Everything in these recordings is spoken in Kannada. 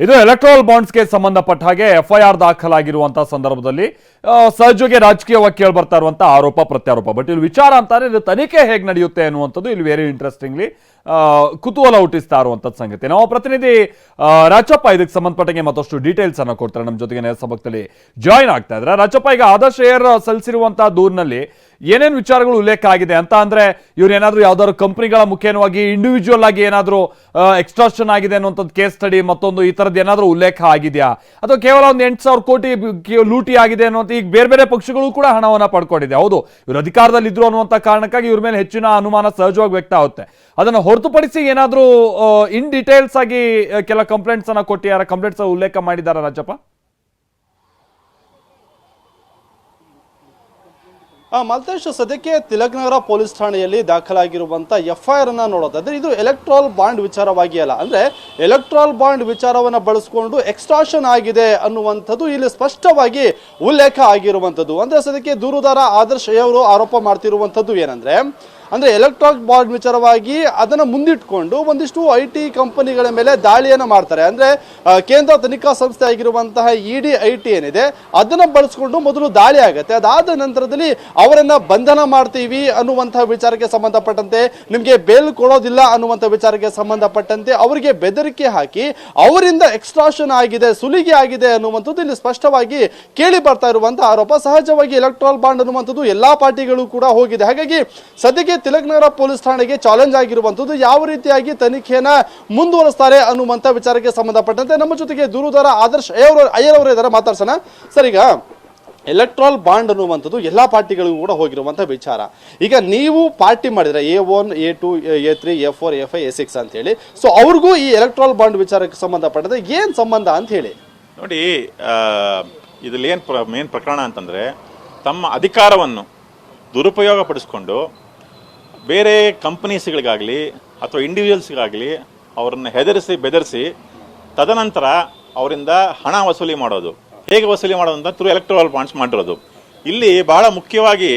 ಇದು ಎಲೆಕ್ಟ್ರಲ್ ಬಾಂಡ್ಸ್ಗೆ ಸಂಬಂಧಪಟ್ಟ ಹಾಗೆ ಎಫ್ಐಆರ್ ದಾಖಲಾಗಿರುವಂತಹ ಸಂದರ್ಭದಲ್ಲಿ ಸಹಜವಾಗಿ ರಾಜಕೀಯವಾಗಿ ಕೇಳಿ ಬರ್ತಾ ಇರುವಂತಹ ಆರೋಪ ಪ್ರತ್ಯಾರೋಪ. ಬಟ್ ಇಲ್ಲಿ ವಿಚಾರ ಅಂತಾರೆ ಇದು ತನಿಖೆ ಹೇಗೆ ನಡೆಯುತ್ತೆ ಅನ್ನುವಂಥದ್ದು ಇಲ್ಲಿ ವೆರಿ ಇಂಟ್ರೆಸ್ಟಿಂಗ್ಲಿ ಕುತೂಹಲ ಹುಟ್ಟಿಸ್ತಾ ಇರುವಂಥದ್ದು ಸಂಗತಿ. ನಾವು ಪ್ರತಿನಿಧಿ ರಾಜಪ್ಪ ಇದಕ್ಕೆ ಸಂಬಂಧಪಟ್ಟಂಗೆ ಮತ್ತಷ್ಟು ಡೀಟೇಲ್ಸ್ ಅನ್ನು ಕೊಡ್ತಾರೆ. ನಮ್ಮ ಜೊತೆಗೆ ನೇರ ಸಂಪರ್ಕದಲ್ಲಿ ಜಾಯಿನ್ ಆಗ್ತಾ ಇದ್ದಾರೆ. ರಾಜಪ್ಪ, ಈಗ ಆದರ್ಶ್ ಏರ್ ಸಲ್ಲಿಸಿರುವಂತಹ ದೂರಿನಲ್ಲಿ ಏನೇನು ವಿಚಾರಗಳು ಉಲ್ಲೇಖ ಆಗಿದೆ ಅಂತ ಅಂದ್ರೆ, ಇವ್ರು ಏನಾದ್ರು ಯಾವ್ದಾದ್ರು ಕಂಪನಿಗಳ ಮುಖೇನವಾಗಿ ಇಂಡಿವಿಜುವಲ್ ಆಗಿ ಏನಾದ್ರು ಎಕ್ಸ್ಟ್ರಾಕ್ಷನ್ ಆಗಿದೆ ಅನ್ನುವಂಥದ್ದು ಕೇಸ್ ಸ್ಟಡಿ ಮತ್ತೊಂದು ಈ ತರದ್ದು ಏನಾದ್ರು ಉಲ್ಲೇಖ ಆಗಿದೆಯಾ, ಅಥವಾ ಕೇವಲ ಒಂದು 8,000 ಕೋಟಿ ಲೂಟಿ ಆಗಿದೆ ಅನ್ನುವಂಥ ಈಗ ಬೇರೆ ಬೇರೆ ಪಕ್ಷಗಳು ಕೂಡ ಹಣವನ್ನ ಪಡ್ಕೊಂಡಿದೆ. ಹೌದು, ಇವರು ಅಧಿಕಾರದಲ್ಲಿ ಇದ್ರು ಅನ್ನುವಂಥ ಕಾರಣಕ್ಕಾಗಿ ಇವ್ರ ಮೇಲೆ ಹೆಚ್ಚಿನ ಅನುಮಾನ ಸಹಜವಾಗಿ ವ್ಯಕ್ತ ಆಗುತ್ತೆ. ಅದನ್ನು ಹೊರತುಪಡಿಸಿ ಏನಾದ್ರೂ ಇನ್ ಡೀಟೇಲ್ಸ್ ಆಗಿ ಕೆಲ ಕಂಪ್ಲೇಂಟ್ಸ್ ಅನ್ನ ಕೊಟ್ಟಿದ್ದಾರೆ, ಕಂಪ್ಲೇಂಟ್ಸ್ ಉಲ್ಲೇಖ ಮಾಡಿದ್ದಾರೆ ರಾಜಪ್ಪ? ಮಲ್ತೇಶ್, ಸದ್ಯಕ್ಕೆ ತಿಲಕ್ನಗರ ಪೊಲೀಸ್ ಠಾಣೆಯಲ್ಲಿ ದಾಖಲಾಗಿರುವಂತ ಎಫ್ಐಆರ್ ಅನ್ನ ನೋಡೋದಾದ್ರೆ ಇದು ಎಲೆಕ್ಟ್ರಾಲ್ ಬಾಂಡ್ ವಿಚಾರವಾಗಿ ಅಲ್ಲ, ಅಂದ್ರೆ ಎಲೆಕ್ಟ್ರಾಲ್ ಬಾಂಡ್ ವಿಚಾರವನ್ನ ಬಳಸಿಕೊಂಡು ಎಕ್ಸ್ಟ್ರಾಕ್ಷನ್ ಆಗಿದೆ ಅನ್ನುವಂಥದ್ದು ಇಲ್ಲಿ ಸ್ಪಷ್ಟವಾಗಿ ಉಲ್ಲೇಖ ಆಗಿರುವಂತದ್ದು. ಅಂದ್ರೆ ಸದ್ಯಕ್ಕೆ ದೂರುದಾರ ಆದರ್ಶ್ ಅವರು ಆರೋಪ ಮಾಡ್ತಿರುವಂತದ್ದು ಏನಂದ್ರೆ, ಎಲೆಕ್ಟ್ರಾಲ್ ಬಾಂಡ್ ವಿಚಾರವಾಗಿ ಅದನ್ನ ಮುಂದಿಟ್ಕೊಂಡು ಒಂದಿಷ್ಟು IT ಕಂಪನಿಗಳ ಮೇಲೆ ದಾಳಿಯನ್ನ ಮಾಡ್ತಾರೆ. ಅಂದ್ರೆ ಕೇಂದ್ರ ತನಿಖಾ ಸಂಸ್ಥೆ ಆಗಿರುವಂತಹ ED IT ಏನಿದೆ ಅದನ್ನ ಬಳಸ್ಕೊಂಡು ಮೊದಲು ದಾಳಿ ಆಗುತ್ತೆ. ಅದಾದ ನಂತರದಲ್ಲಿ ಅವರನ್ನ ಬಂಧನ ಮಾಡ್ತೀವಿ ಅನ್ನುವಂತಹ ವಿಚಾರಕ್ಕೆ ಸಂಬಂಧಪಟ್ಟಂತೆ, ನಿಮ್ಗೆ ಬೇಲ್ ಕೊಡೋದಿಲ್ಲ ಅನ್ನುವಂಥ ವಿಚಾರಕ್ಕೆ ಸಂಬಂಧಪಟ್ಟಂತೆ ಅವರಿಗೆ ಬೆದರಿಕೆ ಹಾಕಿ ಅವರಿಂದ ಎಕ್ಸ್ಟ್ರಾಕ್ಷನ್ ಆಗಿದೆ, ಸುಲಿಗೆ ಆಗಿದೆ ಅನ್ನುವಂಥದ್ದು ಇಲ್ಲಿ ಸ್ಪಷ್ಟವಾಗಿ ಕೇಳಿ ಬರ್ತಾ ಇರುವಂತಹ ಆರೋಪ. ಸಹಜವಾಗಿ ಎಲೆಕ್ಟ್ರಾಲ್ ಬಾಂಡ್ ಅನ್ನುವಂಥದ್ದು ಎಲ್ಲಾ ಪಾರ್ಟಿಗಳು ಕೂಡ ಹೋಗಿದೆ. ಹಾಗಾಗಿ ಸದ್ಯಕ್ಕೆ ತಿಲಕ್ನಗರ ಪೊಲೀಸ್ ಠಾಣೆಗೆ ಚಾಲೆಂಜ್ ಆಗಿರುವಂತದ್ದು ಯಾವ ರೀತಿಯಾಗಿ ತನಿಖೆಯನ್ನ ಮುಂದುವರಿಸ್ತಾರೆ ಅನ್ನುವಂತ ವಿಚಾರಕ್ಕೆ ಸಂಬಂಧಪಟ್ಟಂತೆ ನಮ್ಮ ಜೊತೆಗೆ ದೂರುದಾರ ಆದರ್ಶ್ ಅಯ್ಯರ್ ಅವರು ಇದ್ದಾರೆ, ಮಾತಾಡ್ಸೋಣ. ಸರ್, ಈಗ ಎಲೆಕ್ಟ್ರಾಲ್ ಬಾಂಡ್ ಅನ್ನುವಂಥದ್ದು ಎಲ್ಲಾ ಪಾರ್ಟಿಗಳಿಗೂ ಕೂಡ ಹೋಗಿರುವಂತ ವಿಚಾರ. ಈಗ ನೀವು ಪಾರ್ಟಿ ಮಾಡಿದ್ರೆ A1, A2, A3, A4, A5, A6 ಅಂತ ಹೇಳಿ, ಸೊ ಅವ್ರಿಗೂ ಈ ಎಲೆಕ್ಟ್ರಾಲ್ ಬಾಂಡ್ ವಿಚಾರಕ್ಕೆ ಸಂಬಂಧಪಟ್ಟಂತೆ ಏನ್ ಸಂಬಂಧ ಅಂತ ಹೇಳಿ ನೋಡಿ. ಇದ್ರಲ್ಲಿ ಮೇನ್ ಪ್ರಕರಣ ಅಂತಂದ್ರೆ, ತಮ್ಮ ಅಧಿಕಾರವನ್ನು ದುರುಪಯೋಗ ಪಡಿಸ್ಕೊಂಡು ಬೇರೆ ಕಂಪನೀಸ್ಗಳಿಗಾಗಲಿ ಅಥವಾ ಇಂಡಿವಿಜುವಲ್ಸ್ಗಾಗಲಿ ಅವರನ್ನು ಹೆದರಿಸಿ ಬೆದರಿಸಿ ತದನಂತರ ಅವರಿಂದ ಹಣ ವಸೂಲಿ ಮಾಡೋದು. ಹೇಗೆ ವಸೂಲಿ ಮಾಡೋದು ಅಂತ ಥ್ರೂ ಎಲೆಕ್ಟ್ರಲ್ ಬಾಂಡ್ಸ್ ಮಾಡಿರೋದು. ಇಲ್ಲಿ ಬಹಳ ಮುಖ್ಯವಾಗಿ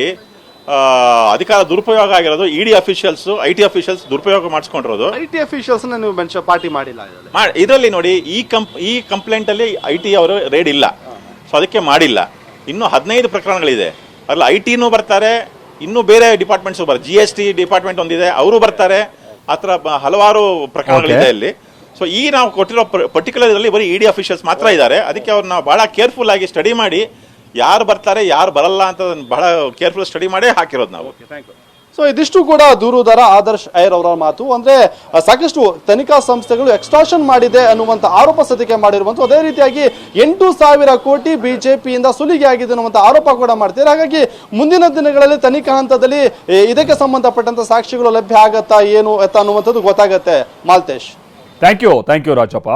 ಅಧಿಕಾರ ದುರುಪಯೋಗ ಆಗಿರೋದು ED ಅಫಿಷಿಯಲ್ಸ್, IT ಅಫಿಷಿಯಲ್ಸ್ ದುರುಪಯೋಗ ಮಾಡಿಸ್ಕೊಂಡಿರೋದು. IT ಅಫಿಷಿಯಲ್ಸ್ ನೀವು ಮೆನ್ಷನ್ ಪಾರ್ಟಿ ಮಾಡಿಲ್ಲ ಇದರಲ್ಲಿ ನೋಡಿ. ಈ ಕಂಪ್ಲೇಂಟ್ ಅಲ್ಲಿ IT ಅವರು ರೇಡ್ ಇಲ್ಲ, ಸೊ ಅದಕ್ಕೆ ಮಾಡಿಲ್ಲ. ಇನ್ನು 15 ಪ್ರಕರಣಗಳಿದೆ. ಅದ್ರಲ್ಲಿ ITನೂ ಬರ್ತಾರೆ, ಇನ್ನು ಬೇರೆ ಡಿಪಾರ್ಟ್ಮೆಂಟ್ಸ್ ಬರ್ತಾರೆ. GST ಡಿಪಾರ್ಟ್ಮೆಂಟ್ ಒಂದಿದೆ, ಅವರು ಬರ್ತಾರೆ. ಆ ಥರ ಹಲವಾರು ಪ್ರಕರಣಗಳಿದೆ ಇಲ್ಲಿ. ಸೊ ಈ ನಾವು ಕೊಟ್ಟಿರೋ ಪರ್ಟಿಕ್ಯುಲರ್ ಇದರಲ್ಲಿ ಬರೀ ED ಅಫಿಷಿಯಲ್ಸ್ ಮಾತ್ರ ಇದ್ದಾರೆ. ಅದಕ್ಕೆ ಅವ್ರನ್ನ ಬಹಳ ಕೇರ್ಫುಲ್ ಆಗಿ ಸ್ಟಡಿ ಮಾಡಿ ಯಾರು ಬರ್ತಾರೆ ಯಾರು ಬರಲ್ಲ ಅಂತ ಬಹಳ ಕೇರ್ಫುಲ್ ಸ್ಟಡಿ ಮಾಡಿ ಹಾಕಿರೋದು ನಾವು. ಸೊ ಇದಿಷ್ಟು ಕೂಡ ದೂರುದಾರ ಆದರ್ಶ್ ಅಯ್ಯರ್ ಅವರ ಮಾತು. ಅಂದ್ರೆ ಸಾಕಷ್ಟು ತನಿಖಾ ಸಂಸ್ಥೆಗಳು ಎಕ್ಸ್ಟ್ರಾಕ್ಷನ್ ಮಾಡಿದೆ ಅನ್ನುವಂತ ಆರೋಪ ಸದ್ಯಕ್ಕೆ ಮಾಡಿರುವಂತ, ಅದೇ ರೀತಿಯಾಗಿ 8,000 ಕೋಟಿ ಬಿಜೆಪಿಯಿಂದ ಸುಲಿಗೆ ಆಗಿದೆ ಅನ್ನುವಂತ ಆರೋಪ ಕೂಡ ಮಾಡ್ತಾರೆ. ಹಾಗಾಗಿ ಮುಂದಿನ ದಿನಗಳಲ್ಲಿ ತನಿಖಾ ಹಂತದಲ್ಲಿ ಇದಕ್ಕೆ ಸಂಬಂಧಪಟ್ಟಂತ ಸಾಕ್ಷಿಗಳು ಲಭ್ಯ ಆಗತ್ತಾ ಏನು ಅನ್ನುವಂಥದ್ದು ಗೊತ್ತಾಗತ್ತೆ. Maltesh, thank you Rajappa.